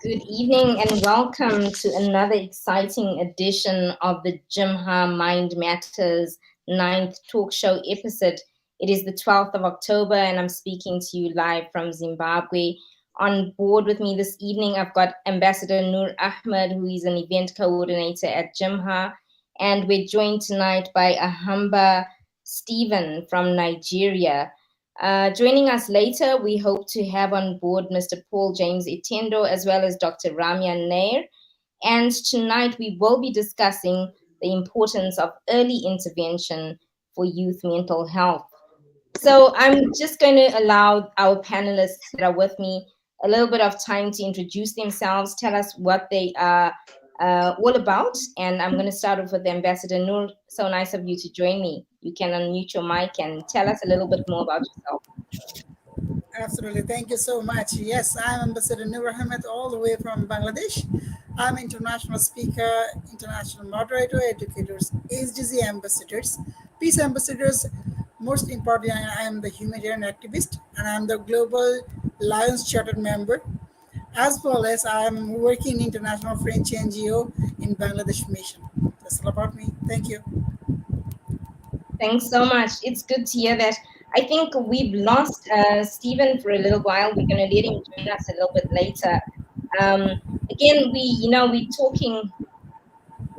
Good evening and welcome to another exciting edition of the GYMHA Mind Matters 9th talk show episode. It is the 12th of October and I'm speaking to you live from Zimbabwe. On board with me this evening, I've got Ambassador Noor Ahmed, who is an event coordinator at GYMHA. And we're joined tonight by Ahamba Stephen from Nigeria. Joining us later, we hope to have on board Mr. Paul James Itendo as well as Dr. Ramya Nair. And tonight we will be discussing the importance of early intervention for youth mental health. So I'm just going to allow our panelists that are with me a little bit of time to introduce themselves, tell us what they are all about. And I'm going to start off with Ambassador Noor. So nice of you to join me. You can unmute your mic and tell us a little bit more about yourself. Absolutely. Thank you so much. Yes, I'm Ambassador Noor Ahmed, all the way from Bangladesh. I'm international speaker, international moderator, educators, HDZ ambassadors, peace ambassadors. Most importantly, I am the humanitarian activist and I'm the Global Lions Charter member, as well as I'm working in International French NGO in Bangladesh Mission. That's all about me. Thank you. Thanks so much. It's good to hear that. I think we've lost Stephen for a little while. We're going to let him join us a little bit later. Again, we're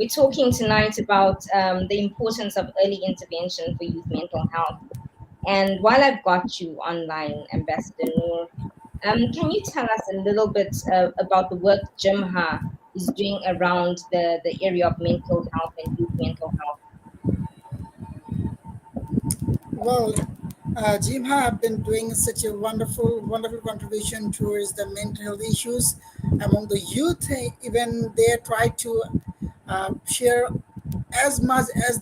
talking tonight about the importance of early intervention for youth mental health. And while I've got you online, Ambassador Noor, can you tell us a little bit about the work GYMHA is doing around the area of mental health and youth mental health? Well, GYMHA have been doing such a wonderful contribution towards the mental health issues among the youth. Even they try to share as much as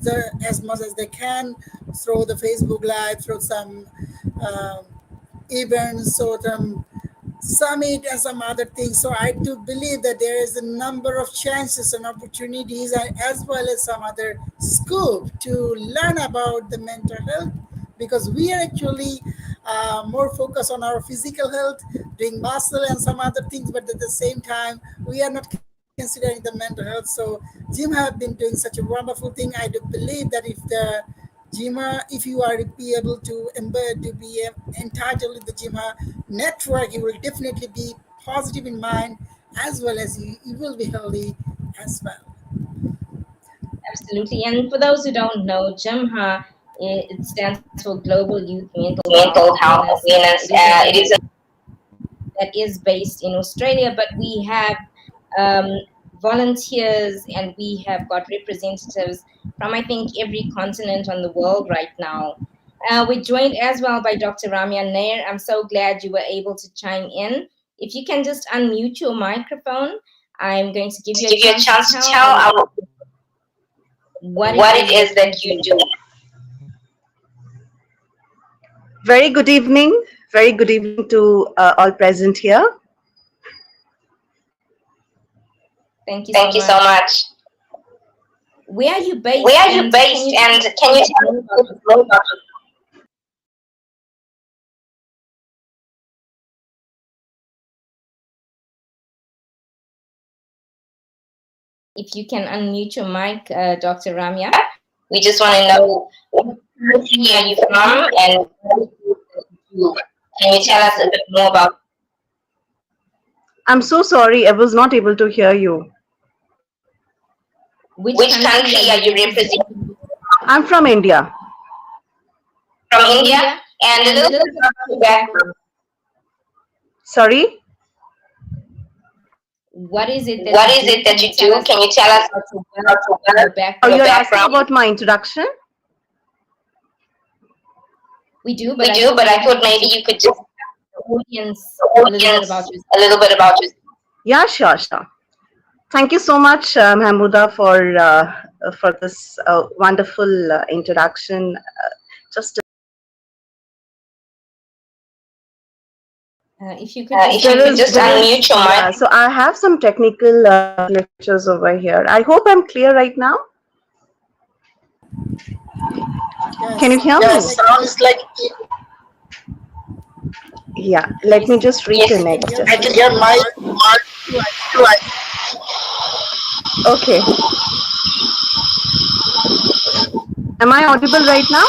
they can through the Facebook Live, through some events, so some summit and some other things. So I do believe that there is a number of chances and opportunities, as well as some other scope to learn about the mental health, because we are actually more focused on our physical health, doing muscle and some other things, but at the same time, we are not considering the mental health. So GYMHA have been doing such a wonderful thing. I do believe that if the GYMHA, if you are be able to embed, to be entitled to the GYMHA network, you will definitely be positive in mind, as well as you will be healthy as well. Absolutely. And for those who don't know, GYMHA, it stands for Global Youth Mental Health Awareness. It is that is based in Australia, but we have volunteers and we have got representatives from, I think, every continent on the world right now. We're joined as well by Dr. Ramya Nair. I'm so glad you were able to chime in. If you can just unmute your microphone, I'm going to give you a chance to tell what it is that you do. Very good evening. Very good evening to all present here. Thank you so much. Where are you based? And can you tell us about If you can unmute your mic, Dr. Ramya. We just want to know what country are you from and can you tell us a bit more about? I'm so sorry, I was not able to hear you. Which country are you representing? I'm from India. From India? And a little bit about your background. Sorry? What is it that you do? Can you tell us about your background? Oh, you're asking about my introduction? We do, but I thought maybe you could just tell the audience a little bit about yourself. Yeah, sure. Thank you so much, Mahmooda, for this wonderful introduction. If you could just unmute your mic. So I have some technical lectures over here. I hope I'm clear right now. Yes. Can you hear me? Sounds like Yeah, let me just reconnect. I can hear my Okay. Am I audible right now?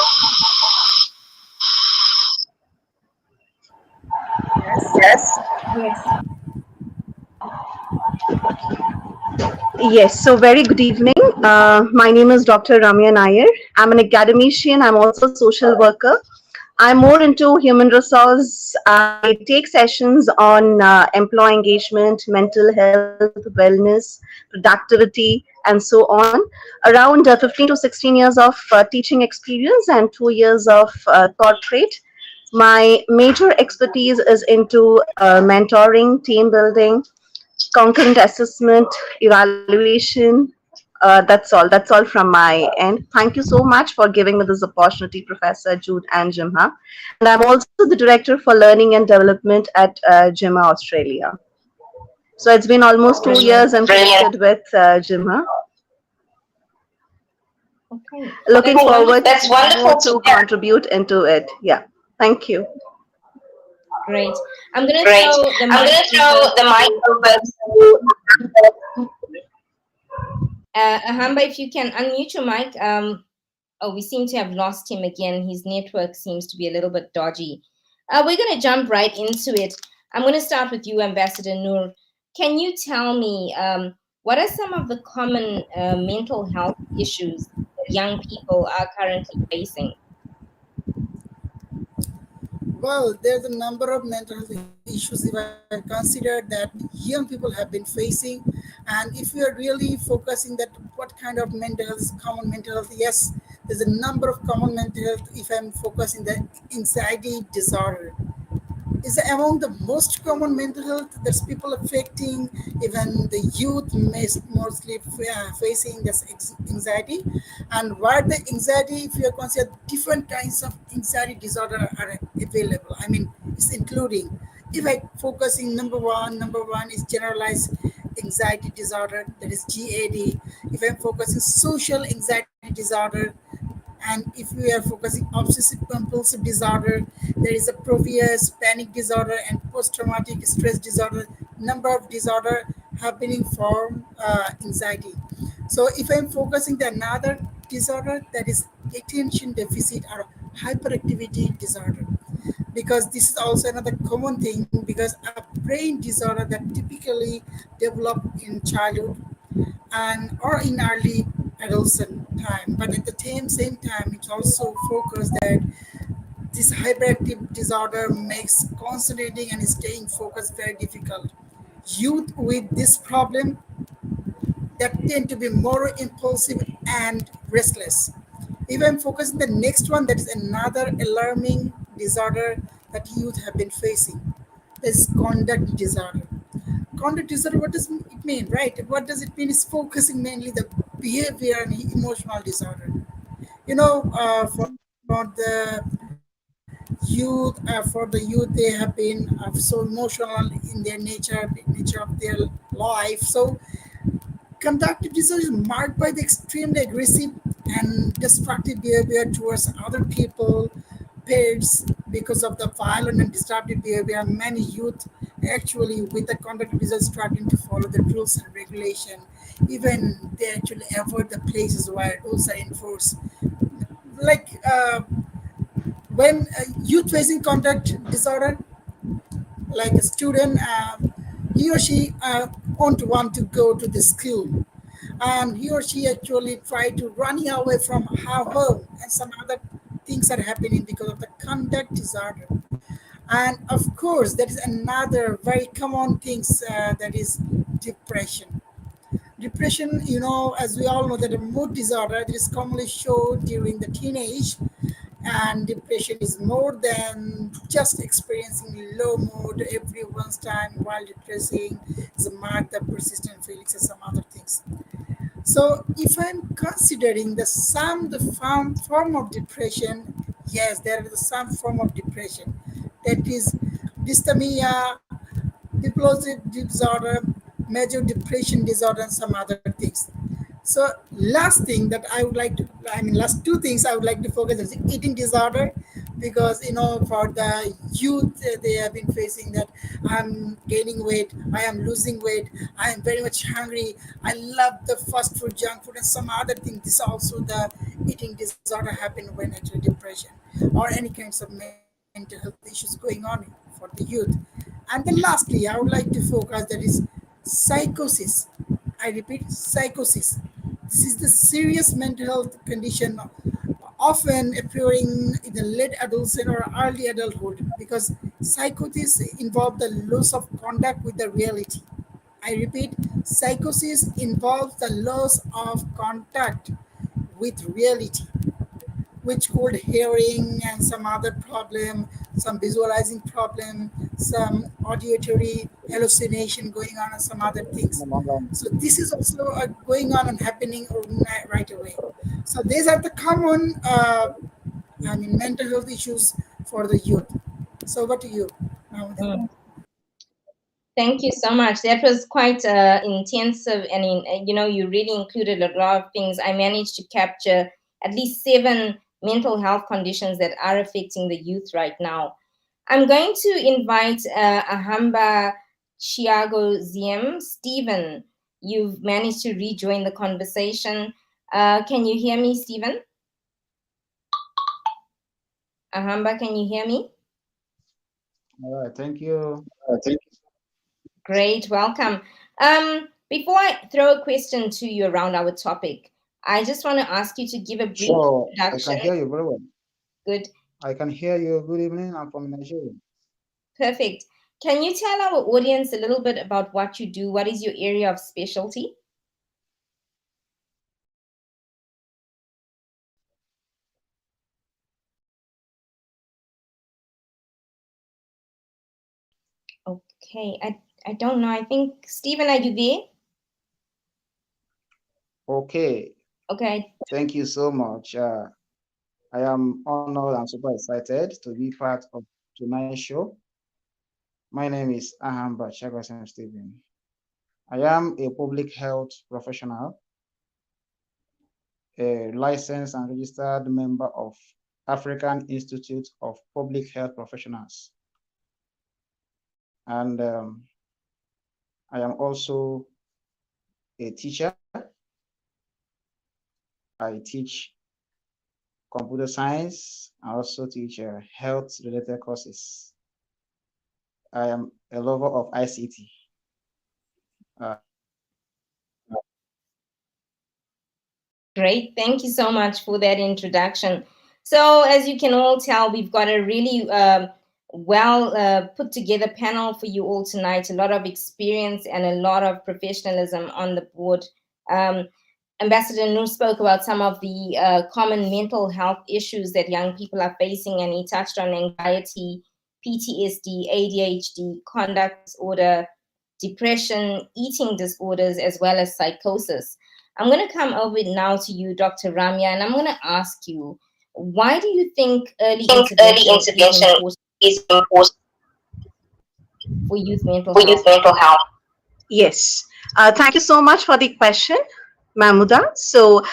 Yes. Yes. Yes, so very good evening. My name is Dr. Ramya Nair. I'm an academician. I'm also a social worker. I'm more into human resource. I take sessions on employee engagement, mental health, wellness, productivity, and so on. Around 15 to 16 years of teaching experience and 2 years of corporate. My major expertise is into mentoring, team building, concurrent assessment, evaluation. That's all from my end. Thank you so much for giving me this opportunity, Professor Jude and GYMHA. And I'm also the Director for Learning and Development at GYMHA Australia. So it's been almost 2 years I'm connected with GYMHA. Okay. Looking That's forward wonderful. more to contribute into it. Yeah. Thank you. Great. I'm going to Great. throw the I'm mic going to over throw the mic to over Ahamba. If you can unmute your mic. Oh, we seem to have lost him again. His network seems to be a little bit dodgy. We're going to jump right into it. I'm going to start with you, Ambassador Noor. Can you tell me what are some of the common mental health issues that young people are currently facing? Well, there's a number of mental health issues if I consider that young people have been facing. And if we are really focusing that what kind of mental health is common mental health, yes, there's a number of common mental health. If I'm focusing the anxiety disorder, is among the most common mental health that's people affecting. Even the youth mostly facing this anxiety. And what the anxiety, if you consider different kinds of anxiety disorder are available, I mean it's including, if I focusing number one is generalized anxiety disorder, that is GAD. If I'm focusing social anxiety disorder, and if we are focusing obsessive compulsive disorder, there is a previous panic disorder and post-traumatic stress disorder. Number of disorder happening from anxiety. So if I'm focusing the another disorder, that is attention deficit or hyperactivity disorder, because this is also another common thing, because a brain disorder that typically develop in childhood and or in early adolescent time. But at the same time, it's also focused that this hyperactive disorder makes concentrating and staying focused very difficult. Youth with this problem that tend to be more impulsive and restless. If I'm focusing the next one, that is another alarming disorder that youth have been facing. Is conduct disorder. Conduct disorder, what does it mean, right? What does it mean is focusing mainly the behavior and emotional disorder. For the youth, they have been so emotional in their nature of their life. So conductive disorder is marked by the extremely aggressive and destructive behavior towards other people, pets, because of the violent and disruptive behavior. Many youth actually with the conductive disorder starting to follow the rules and regulation. Even they actually avoid the places where rules are enforced. Like when youth facing conduct disorder, like a student, he or she won't want to go to the school, and he or she actually try to running away from her home, and some other things are happening because of the conduct disorder. And of course, that is another very common things, that is depression. Depression, as we all know, that a mood disorder that is commonly shown during the teenage, and depression is more than just experiencing low mood every once time while depressing. Is a mark of persistent feelings and some other things. So if I'm considering the form of depression, yes, there is some form of depression, that is dysthymia, depressive disorder, major depression disorder, and some other things. So last thing that I would like to, I mean, last two things I would like to focus on is eating disorder. because for the youth, they have been facing that I'm gaining weight, I am losing weight, I am very much hungry, I love the fast food, junk food, and some other thing. This also the eating disorder happen when actually depression or any kinds of mental health issues going on for the youth. And then lastly, I would like to focus that is psychosis. I repeat, psychosis. This is the serious mental health condition often appearing in the late adolescent or early adulthood because psychosis involve the loss of contact with the reality. I repeat, psychosis involves the loss of contact with reality, which could hearing and some other problem, some visualizing problem, some auditory hallucination going on, and some other things. So this is also going on and happening right away. So these are the common, mental health issues for the youth. So what do you? Mm. Thank you so much. That was quite intensive, and you really included a lot of things. I managed to capture at least 7 mental health conditions that are affecting the youth right now. I'm going to invite Ahamba Chiago Ziem. Stephen, you've managed to rejoin the conversation. Can you hear me, Stephen? Ahamba, can you hear me? All right, thank you. Great, welcome. Before I throw a question to you around our topic, I just want to ask you to give a brief Sure, I introduction. can hear you very well. Good, I can hear you. Good evening. I'm from Nigeria. perfect. Can you tell our audience a little bit about what you do? What is your area of specialty? Okay, I don't know. I think, Stephen, are you there? Okay, Okay, thank you so much. I am honored and super excited to be part of tonight's show. My name is Ahamba Chagasen Stephen. I am a public health professional, a licensed and registered member of African Institute of Public Health Professionals. And I am also a teacher. I teach computer science. I also teach health-related courses. I am a lover of ICT. great. Thank you so much for that introduction. So, as you can all tell, we've got a really well put together panel for you all tonight. A lot of experience and a lot of professionalism on the board. Ambassador Noor spoke about some of the common mental health issues that young people are facing, and he touched on anxiety, PTSD, ADHD, conduct disorder, depression, eating disorders, as well as psychosis. I'm going to come over now to you, Dr. Ramya, and I'm going to ask you, why do you think early intervention is important for youth mental health? Yes. Thank you so much for the question, Mahmooda. So,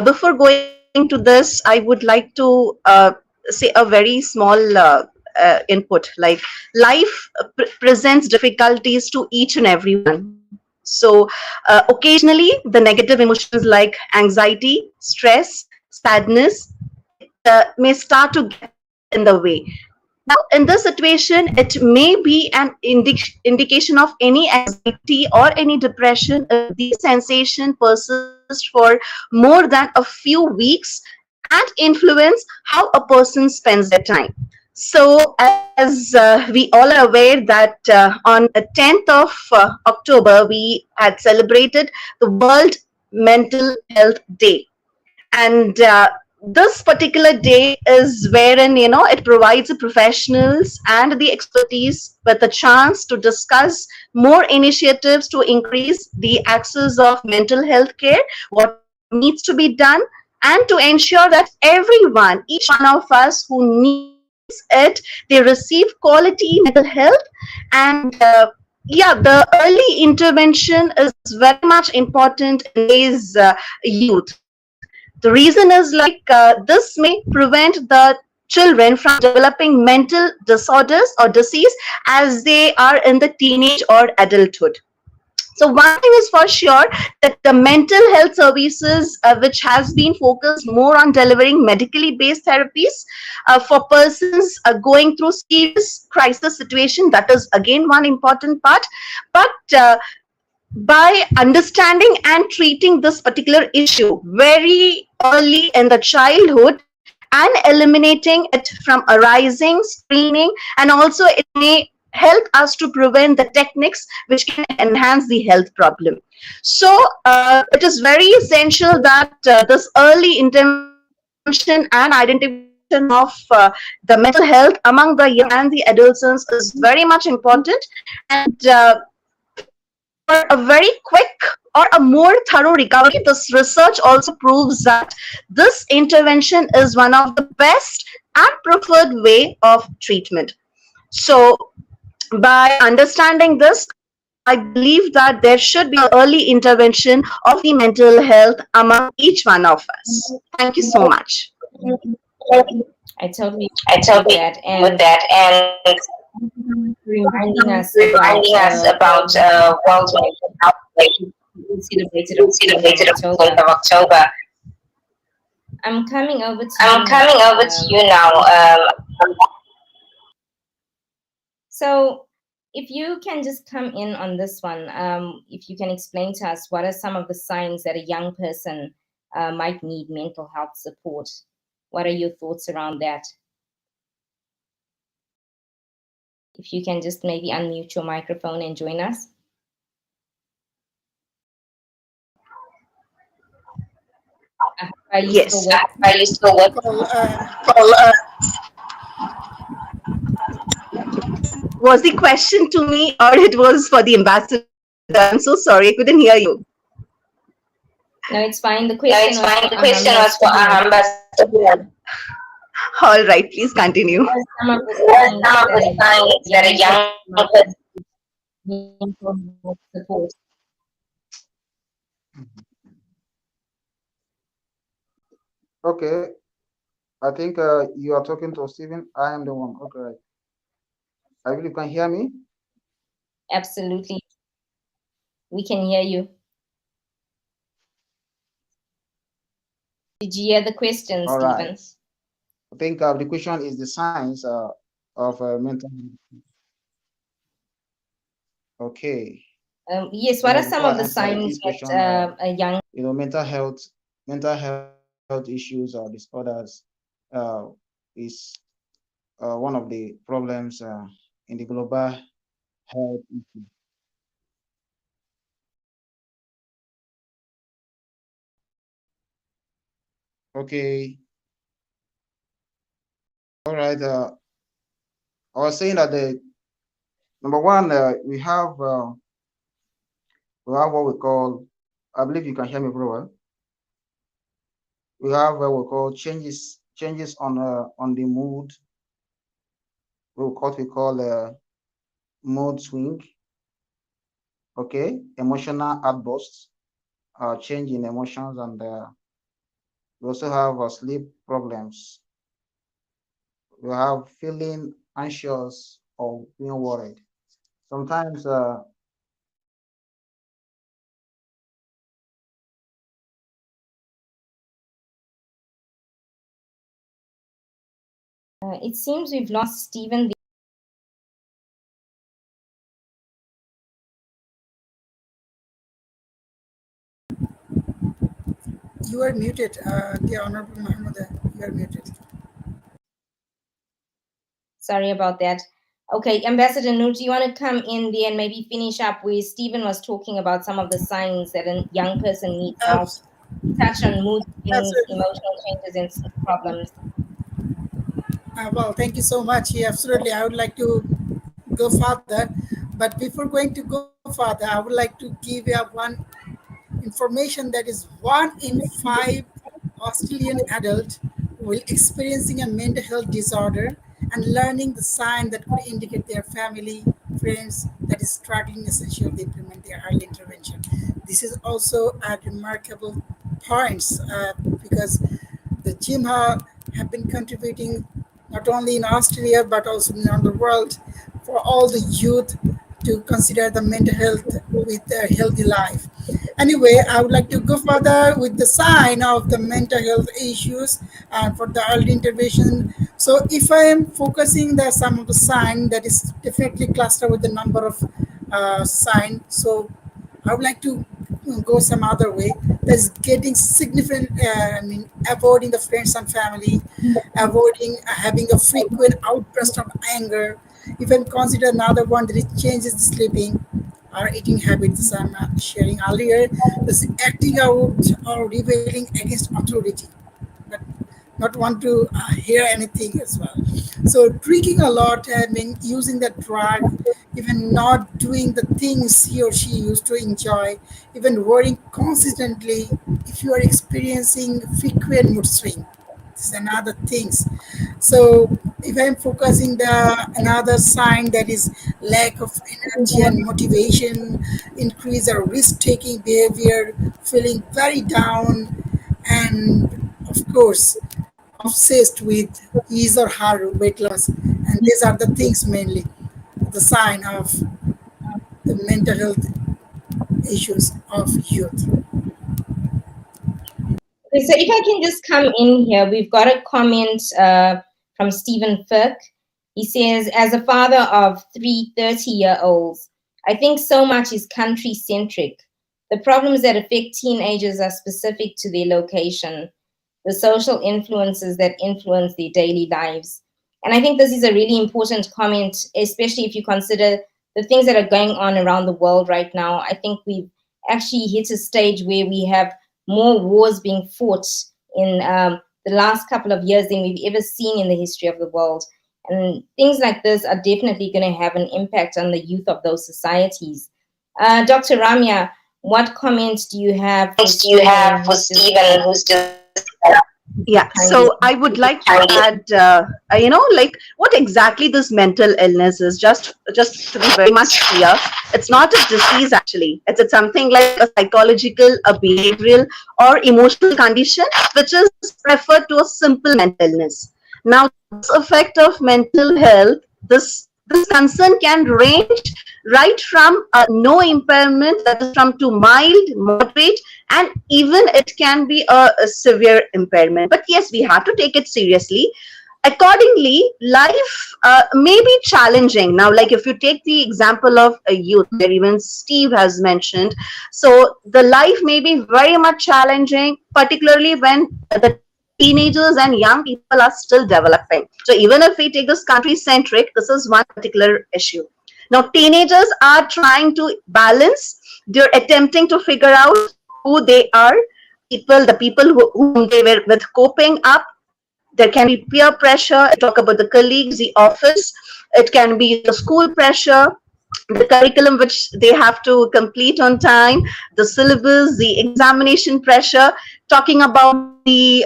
before going to this, I would like to say a very small input. Like, life presents difficulties to each and everyone. So, occasionally, the negative emotions like anxiety, stress, sadness, it may start to get in the way. Now, in this situation, it may be an indication of any anxiety or any depression if these sensations persist for more than a few weeks and influence how a person spends their time. So, as we all are aware that on the 10th of October, we had celebrated the World Mental Health Day. And this particular day is wherein it provides the professionals and the expertise with a chance to discuss more initiatives to increase the access of mental health care, what needs to be done, and to ensure that everyone, each one of us who needs it, they receive quality mental health. And yeah, the early intervention is very much important in today's youth. The reason is like this may prevent the children from developing mental disorders or disease as they are in the teenage or adulthood. So one thing is for sure that the mental health services, which has been focused more on delivering medically based therapies for persons going through serious crisis situation, that is again one important part. But by understanding and treating this particular issue very early in the childhood and eliminating it from arising, screening, and also it may help us to prevent the techniques which can enhance the health problem. So it is very essential that this early intervention and identification of the mental health among the young and the adolescents is very much important. And for a very quick or a more thorough recovery, this research also proves that this intervention is one of the best and preferred way of treatment. So by understanding this, I believe that there should be an early intervention of the mental health among each one of us. Thank you so much. I totally I agree with totally that. agree with that, and reminding us about World Mental Health Day, celebrated on celebrated on the 10th 10th of October. I'm coming over to I'm you coming now. over to you now. So if you can just come in on this one, if you can explain to us what are some of the signs that a young person might need mental health support. What are your thoughts around that? If you can just maybe unmute your microphone and join us. Are you Yes. still working? Are you still working? Was the question to me or it was for the ambassador? I'm so sorry, I couldn't hear you. No, it's fine. The No, question it's was fine. for The question was for Ambassador. All right, please continue. What are some of the signs that a young person needs mental health support? Okay, I think you are talking to Stephen. I am the one. Okay, I believe you can hear me. Absolutely. We can hear you. Did you hear the question, All Stephen? right. I think the question is the signs of mental health. Okay. Yes, what are some Before of I the answer signs this that question, a young mental health issues or disorders is one of the problems in the global health issue. Okay. All right. I was saying that the number one, we have what we call, I believe you can hear me very well. We have what we call changes on the mood. We call mood swing. Okay, emotional outbursts, change in emotions, and we also have sleep problems. We have feeling anxious or being worried. Sometimes it seems we've lost Stephen. You are muted, the Honorable Mahmooda. You are muted. Sorry about that. Okay, Ambassador Noor, do you want to come in there and maybe finish up where Stephen was talking about some of the signs that a young person needs help? Touch on mood swings, Absolutely. emotional changes, and sleep problems. Well, thank you so much. Yeah, absolutely. I would like to go further. But before going to go further, I would like to give you one information that is 1 in 5 Australian adults will experiencing a mental health disorder and learning the sign that could indicate their family, friends that is struggling essential to implement their early intervention. This is also a remarkable points because the GYMHA have been contributing not only in Australia but also around the world, for all the youth to consider the mental health with a healthy life. Anyway, I would like to go further with the sign of the mental health issues and for the early intervention. So, if I am focusing the some of the sign that is definitely clustered with the number of sign. So, I would like to go some other way. That's getting significant. Avoiding the friends and family, avoiding having a frequent outburst of anger. If I consider another one that it changes the sleeping or eating habits, I'm sharing earlier, this acting out or rebelling against authority, but not want to hear anything as well. So drinking a lot, I mean, using that drug, even not doing the things he or she used to enjoy, even worrying consistently. If you are experiencing frequent mood swing, this is another things. So if I'm focusing the another sign that is lack of energy and motivation, increase our risk-taking behavior, feeling very down, and of course obsessed with his or her weight loss. And these are the things mainly the sign of the mental health issues of youth. Okay, so if I can just come in here, we've got a comment from Stephen Firk. He says, as a father of three 30-year-olds, I think so much is country-centric. The problems that affect teenagers are specific to their location, the social influences that influence their daily lives. And I think this is a really important comment, especially if you consider the things that are going on around the world right now. I think we've actually hit a stage where we have more wars being fought in the last couple of years than we've ever seen in the history of the world. And things like this are definitely going to have an impact on the youth of those societies. Dr. Ramya, what comments do you have for Thanks do you Stephen, have for who's just Stephen, who's just Yeah, kindly? so I would like to add, like what exactly this mental illness is. Just to be very much clear, it's not a disease actually. It's something like a psychological, a behavioral, or emotional condition, which is referred to as simple mental illness. Now, this effect of mental health, this concern can range right from no impairment, that is from to mild, moderate, and even it can be a severe impairment. But yes, we have to take it seriously. Accordingly, life may be challenging. Now, like if you take the example of a youth, where even Steve has mentioned, so the life may be very much challenging, particularly when the teenagers and young people are still developing. So even if we take this country centric, this is one particular issue. Now, teenagers are trying to balance, they're attempting to figure out who they are, the people whom they were with coping up. There can be peer pressure, talk about the colleagues, the office, it can be the school pressure, the curriculum which they have to complete on time, the syllabus, the examination pressure, talking about the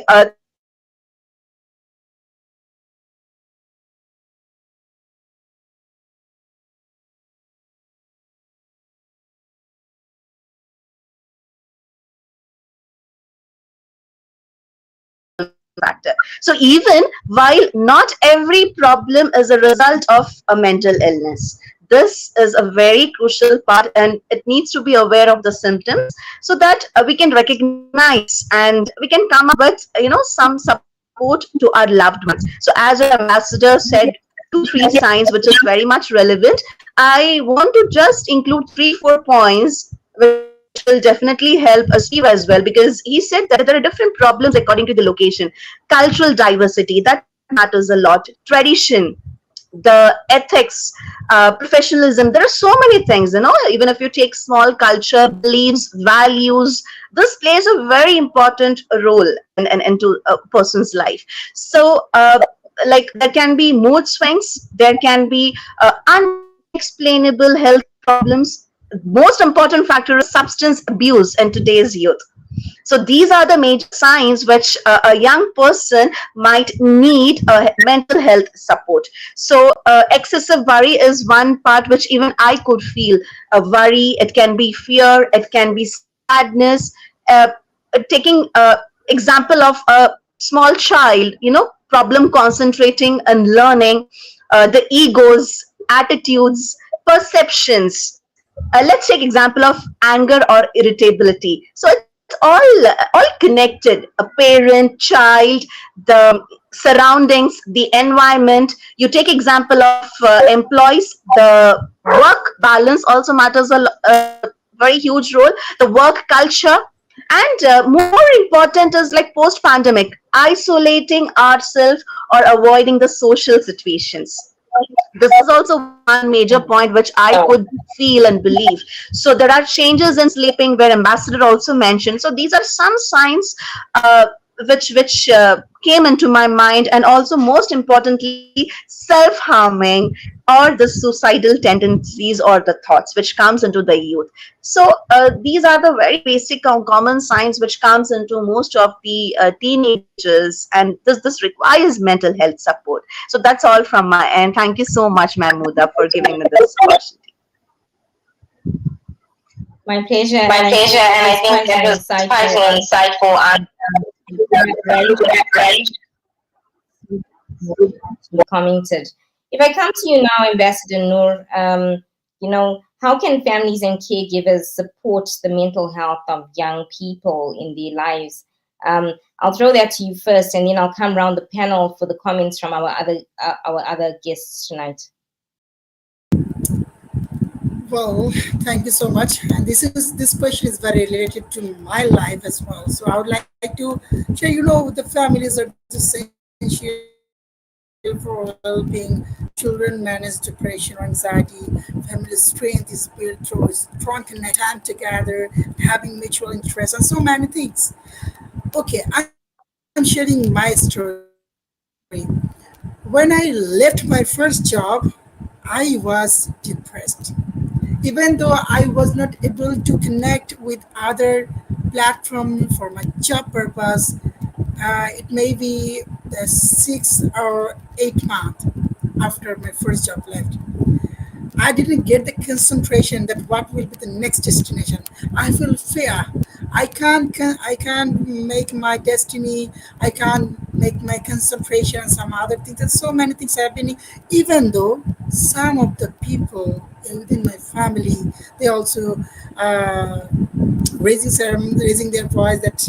things like factor. So even while not every problem is a result of a mental illness, this is a very crucial part and it needs to be aware of the symptoms so that we can recognize and we can come up with some support to our loved ones. So as our ambassador said, 2 3 signs which is very much relevant. I want to just include 3 4 points which will definitely help Steve as well, because he said that there are different problems according to the location. Cultural diversity, that matters a lot. Tradition, the ethics, professionalism. There are so many things, even if you take small culture, beliefs, values, this plays a very important role into a person's life. So, like there can be mood swings, there can be unexplainable health problems. Most important factor is substance abuse in today's youth. So these are the major signs which a young person might need mental health support. So excessive worry is one part which even I could feel. Worry, it can be fear, it can be sadness. Taking example of a small child, problem concentrating and learning, the egos, attitudes, perceptions. Let's take example of anger or irritability. So it's all connected. A parent, child, the surroundings, the environment. You take example of employees. The work balance also matters a very huge role. The work culture, and more important is like post pandemic, isolating ourselves or avoiding the social situations. This is also one major point which I could feel and believe. So there are changes in sleeping where ambassador also mentioned. So these are some signs which came into my mind, and also most importantly self-harming or the suicidal tendencies or the thoughts which comes into the youth. So these are the very basic common signs which comes into most of the teenagers, and this requires mental health support. So that's all from my end. Thank you so much, Mahmooda, for giving me this opportunity. My pleasure, and My I think pleasure, that and I was think quite that an was quite insightful an insightful answer. you commented. If I come to you now, Ambassador Noor, how can families and caregivers support the mental health of young people in their lives? I'll throw that to you first, and then I'll come around the panel for the comments from our other guests tonight. Well, thank you so much. And this question is very related to my life as well. So I would like to share, the families are essential for helping children manage depression or anxiety. Family strength is built through strong connection, time together, having mutual interests, and so many things. Okay, I'm sharing my story. When I left my first job, I was depressed. Even though I was not able to connect with other platform for my job purpose, it may be the 6 or 8 month after my first job left. I didn't get the concentration that what will be the next destination. I feel fear. I can't make my destiny. I can't make my concentration. Some other things. There's so many things happening. Even though some of the people within my family, they also uh, raising their voice that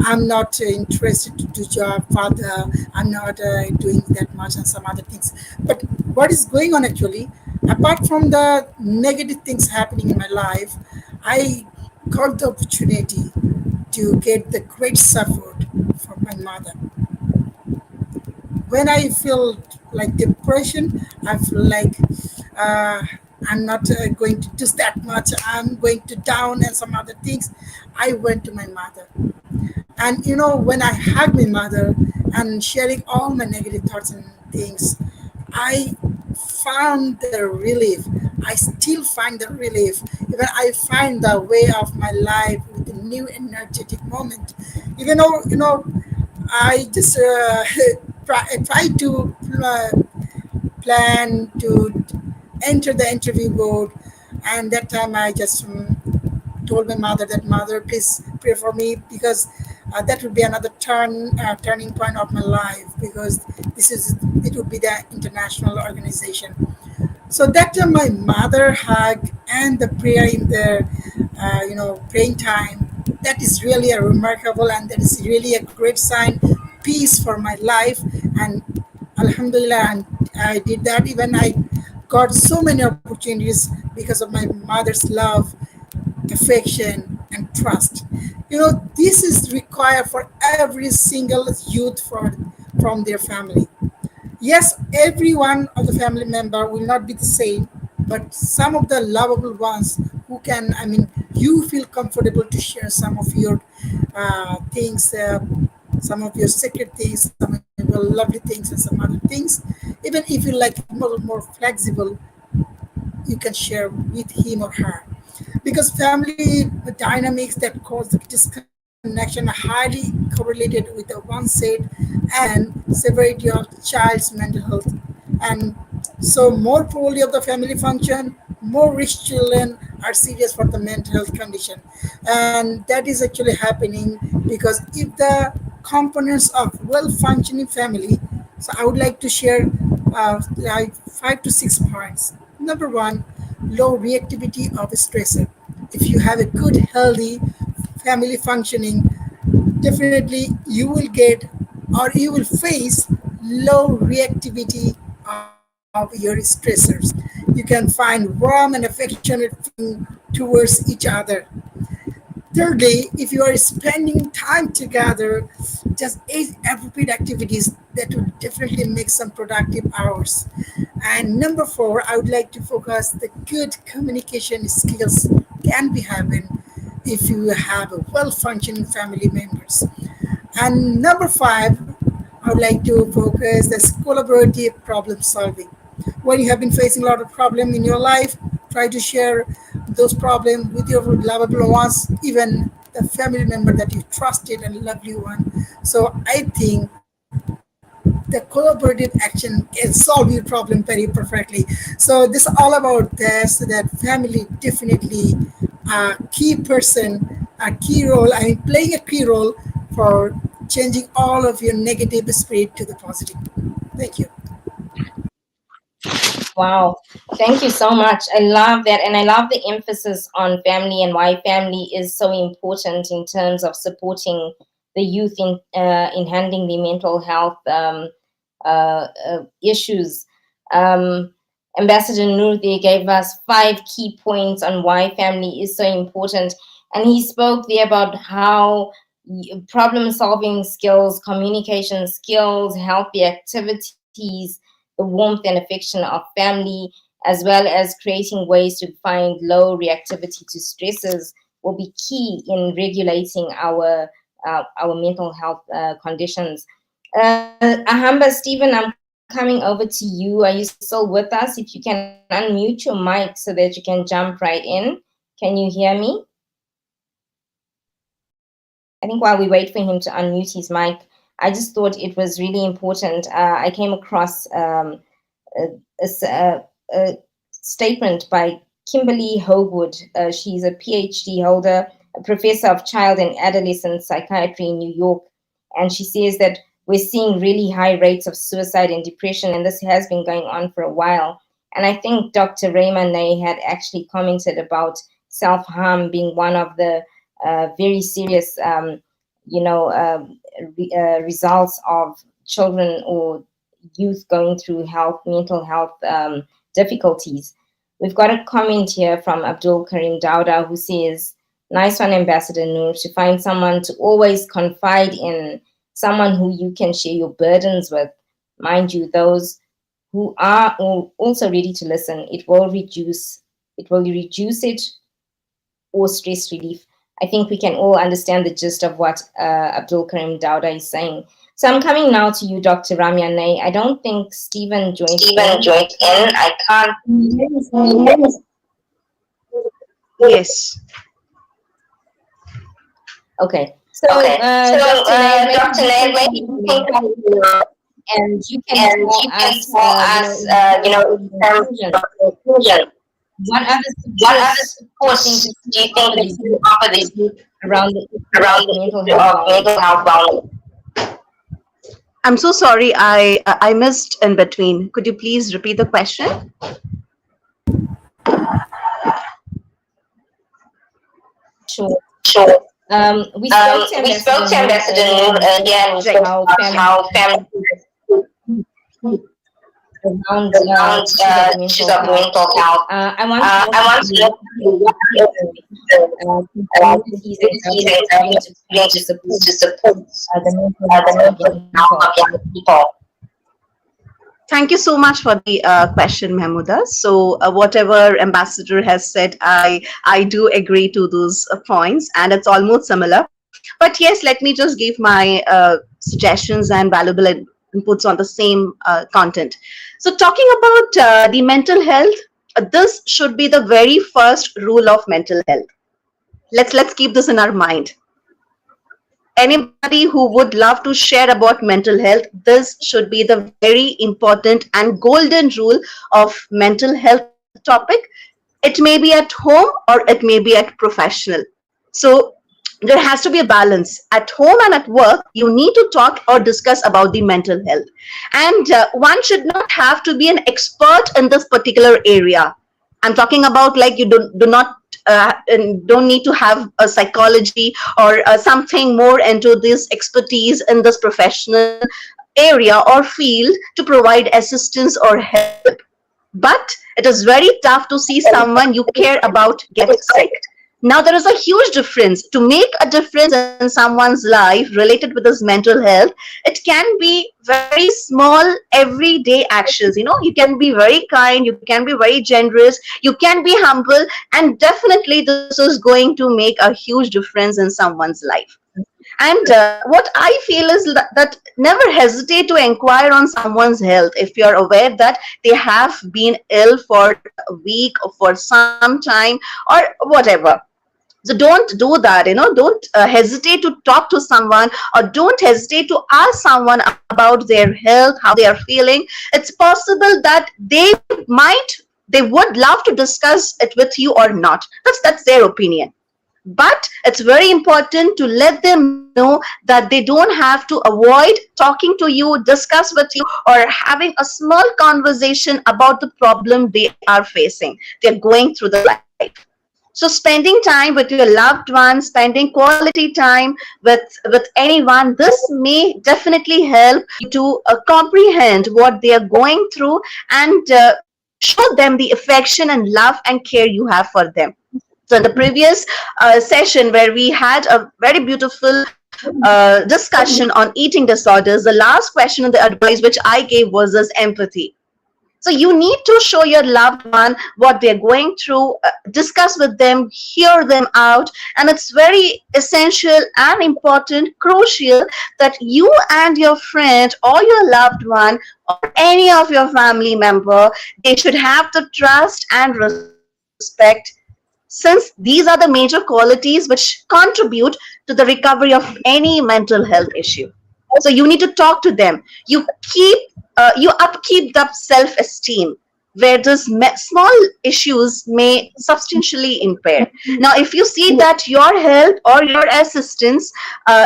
I'm not interested to do job further. I'm not doing that much and some other things. But what is going on actually? Apart from the negative things happening in my life, I got the opportunity to get the great support from my mother. When I feel like depression, I feel like uh, I'm not going to do that much. I'm going to down and some other things. I went to my mother, and when I hug my mother and sharing all my negative thoughts and things, I found the relief. I still find the relief. Even I find the way of my life with a new energetic moment. Even though I just try to plan to enter the interview board, and that time I just told my mother that, mother, please pray for me, because that would be another turning point of my life, because it would be the international organization. So that time my mother hug and the prayer in the praying time, that is really a remarkable, and that is really a great sign, peace for my life. And alhamdulillah, and I did that. Even I got so many opportunities because of my mother's love, affection, and trust. This is required for every single youth from their family. Yes, every one of the family member will not be the same, but some of the lovable ones who can, you feel comfortable to share some of your things, some of your secret things, some of your lovely things, and some other things. Even if you like more flexible, you can share with him or her, because family dynamics that cause the disconnection are highly correlated with the onset and severity of child's mental health. And so more poorly of the family function, more rich children are serious for the mental health condition. And that is actually happening because if the components of well-functioning family. So I would like to share like 5 to 6 points. Number one, low reactivity of stressor. If you have a good, healthy family functioning, definitely you will get or you will face low reactivity of your stressors. You can find warm and affectionate feeling towards each other. Thirdly, if you are spending time together, just age appropriate activities that will definitely make some productive hours. And number four, I would like to focus the good communication skills can be having if you have a well-functioning family members. And number five, I would like to focus this collaborative problem solving. When you have been facing a lot of problem in your life, try to share those problems with your lovable ones, even the family member that you trusted and lovely one. So I think the collaborative action can solve your problem very perfectly. So this is all about this, that family definitely a key person, a key role, I mean playing a key role for changing all of your negative spirit to the positive. Thank you. Wow. Thank you so much. I love that. And I love the emphasis on family and why family is so important in terms of supporting the youth in handling the mental health issues. Ambassador Noor there gave us 5 key points on why family is so important. And he spoke there about how problem solving skills, communication skills, healthy activities, the warmth and affection of family, as well as creating ways to find low reactivity to stresses, will be key in regulating our mental health conditions. Ahamba, Stephen, I'm coming over to you. Are you still with us? If you can unmute your mic so that you can jump right in. Can you hear me? I think while we wait for him to unmute his mic, I just thought it was really important. I came across a statement by Kimberly Hogewood. She's a PhD holder, a professor of child and adolescent psychiatry in New York. And she says that we're seeing really high rates of suicide and depression, and this has been going on for a while. And I think Dr. Raymond Nay had actually commented about self-harm being one of the very serious, results of children or youth going through mental health difficulties. We've got a comment here from Abdul Karim Dauda who says, nice one, Ambassador Noor, to find someone to always confide in, someone who you can share your burdens with. Mind you, those who are also ready to listen, it will reduce it or stress relief. I think we can all understand the gist of what Abdul Karim Dauda is saying. So I'm coming now to you, Dr. Ramya Nay. I don't think Stephen joined in. I can't. Yes. Okay. So, Dr. Nay, maybe you think and you can tell us, in conclusion, what other supports do you think that you offer these around the mental health wellness? I'm so sorry, I missed in between. Could you please repeat the question? Sure. We We spoke to Ambassador Noor earlier and we spoke about how family around issues of mental health. I want to know communities and governments to support the mental health of young people. Thank you so much for the question, Mahmooda. So whatever Ambassador has said, I do agree to those points, and it's almost similar. But yes, let me just give my suggestions and valuable inputs on the same content. So talking about the mental health, this should be the very first rule of mental health. Let's keep this in our mind. Anybody who would love to share about mental health, this should be the very important and golden rule of mental health topic. It may be at home or it may be at professional. So there has to be a balance. At home and at work, you need to talk or discuss about the mental health. And one should not have to be an expert in this particular area. I'm talking about, like, you do not and don't need to have a psychology or something more into this expertise in this professional area or field to provide assistance or help. But it is very tough to see someone you care about get sick. Now, there is a huge difference. To make a difference in someone's life related with this mental health, it can be very small, everyday actions. You can be very kind, you can be very generous, you can be humble, and definitely this is going to make a huge difference in someone's life. And what I feel is that never hesitate to inquire on someone's health if you're aware that they have been ill for a week or for some time or whatever. So don't do that. Don't hesitate to talk to someone, or don't hesitate to ask someone about their health, how they are feeling. It's possible that they would love to discuss it with you or not. That's their opinion. But it's very important to let them know that they don't have to avoid talking to you, discuss with you, or having a small conversation about the problem they are facing, they're going through the life. So spending time with your loved ones, spending quality time with anyone, this may definitely help you to comprehend what they are going through, and show them the affection and love and care you have for them. So in the previous session, where we had a very beautiful discussion on eating disorders, the last question and the advice which I gave was this empathy. So you need to show your loved one what they're going through, discuss with them, hear them out. And it's very essential and important, crucial, that you and your friend or your loved one or any of your family member, they should have the trust and respect, since these are the major qualities which contribute to the recovery of any mental health issue. So you need to talk to them. You upkeep the self-esteem, where those small issues may substantially impair. Now, if you see that your help or your assistance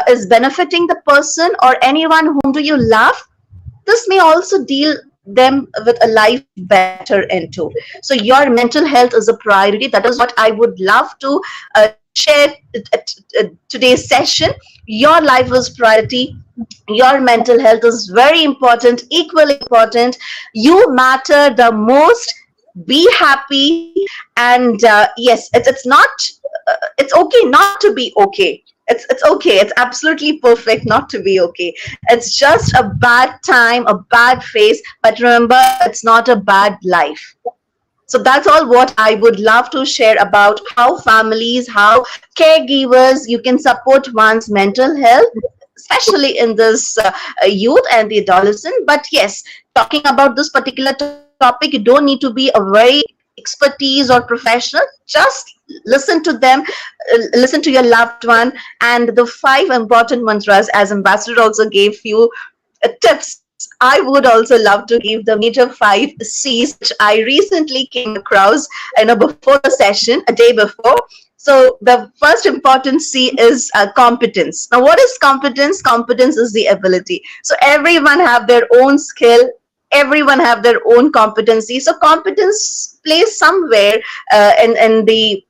is benefiting the person or anyone whom do you love, this may also deal them with a life better into. So your mental health is a priority. That is what I would love to share at today's session. Your life is priority. Your mental health is very important, equally important. You matter the most. Be happy. And yes, it's not, it's okay not to be okay. It's okay. It's absolutely perfect not to be okay. It's just a bad time, a bad phase. But remember, it's not a bad life. So that's all what I would love to share about how families, how caregivers, you can support one's mental health, especially in this youth and the adolescent. But yes, talking about this particular topic, you don't need to be a very expertise or professional. Just listen to them, listen to your loved one, and the 5 important mantras, as Ambassador also gave you tips. I would also love to give the major 5 C's, which I recently came across, before the session, a day before. So the first important C is competence. Now, what is competence? Competence is the ability. So everyone have their own skill. Everyone have their own competency. So competence plays somewhere in the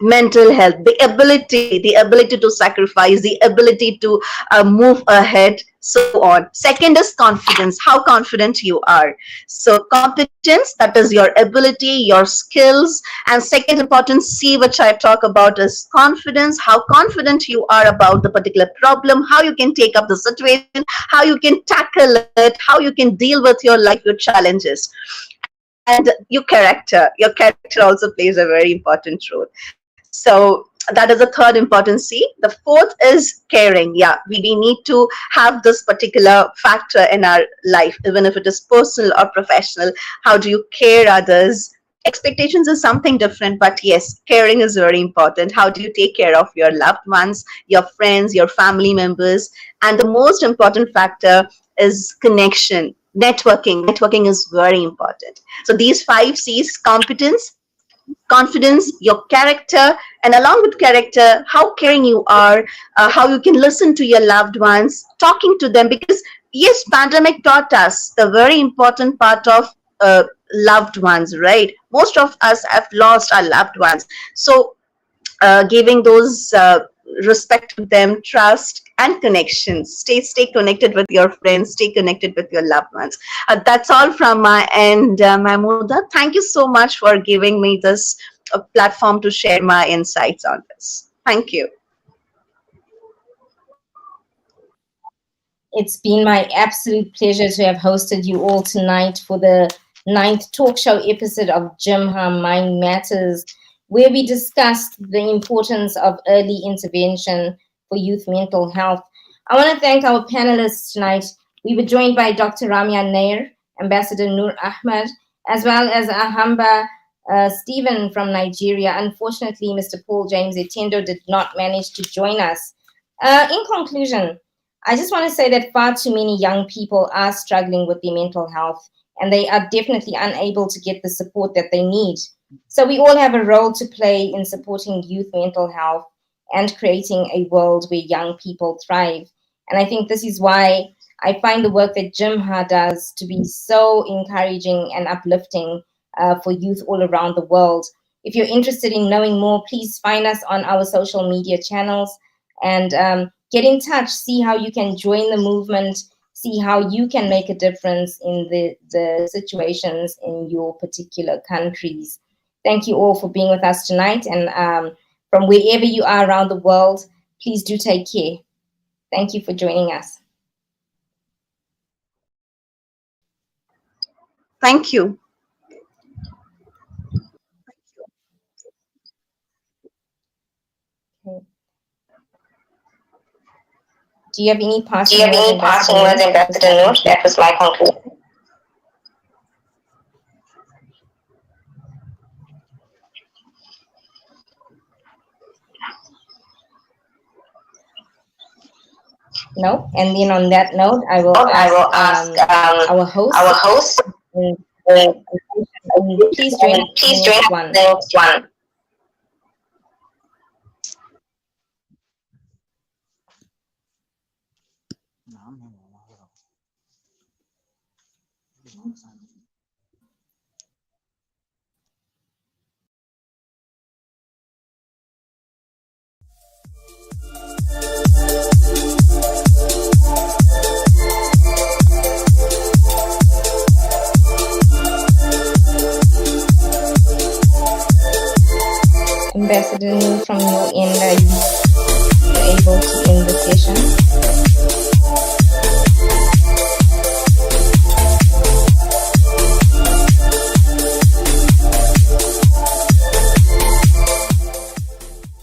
mental health, the ability to sacrifice, the ability to move ahead, so on. Second is confidence, how confident you are. So competence, that is your ability, your skills. And second important C, which I talk about, is confidence, how confident you are about the particular problem, how you can take up the situation, how you can tackle it, how you can deal with your life, your challenges. And your character also plays a very important role. So that is the third important C. The fourth is caring. Yeah, we need to have this particular factor in our life, even if it is personal or professional. How do you care others? Expectations is something different, but yes, caring is very important. How do you take care of your loved ones, your friends, your family members? And the most important factor is connection, networking. Networking is very important. So these 5 C's: competence, confidence, your character, and along with character, how caring you are, how you can listen to your loved ones, talking to them. Because yes, pandemic taught us the very important part of loved ones, right? Most of us have lost our loved ones. So giving those respect to them, trust and connections. Stay connected with your friends, stay connected with your loved ones. That's all from my end, Mahmooda. Thank you so much for giving me this platform to share my insights on this. Thank you. It's been my absolute pleasure to have hosted you all tonight for the ninth talk show episode of GYMHA Mind Matters, where we discussed the importance of early intervention for youth mental health. I want to thank our panelists tonight. We were joined by Dr. Ramya Nair, Ambassador Noor Ahmed, as well as Ahamba Stephen from Nigeria. Unfortunately, Mr. Paul James Etendo did not manage to join us. In conclusion, I just want to say that far too many young people are struggling with their mental health, and they are definitely unable to get the support that they need. So we all have a role to play in supporting youth mental health and creating a world where young people thrive. And I think this is why I find the work that GYMHA does to be so encouraging and uplifting for youth all around the world. If you're interested in knowing more, please find us on our social media channels and get in touch, see how you can join the movement, see how you can make a difference in the situations in your particular countries. Thank you all for being with us tonight. And from wherever you are around the world, please do take care. Thank you for joining us. Thank you. Okay. Do you have any Do passing you have words, any passing Ambassador words, Noor? That was Ambassador my Noor? conclusion. That was my conclusion. No? And then on that note, I will I ask will ask our our host, host, and and please join us for please the join next us one. for the next one. No, I'm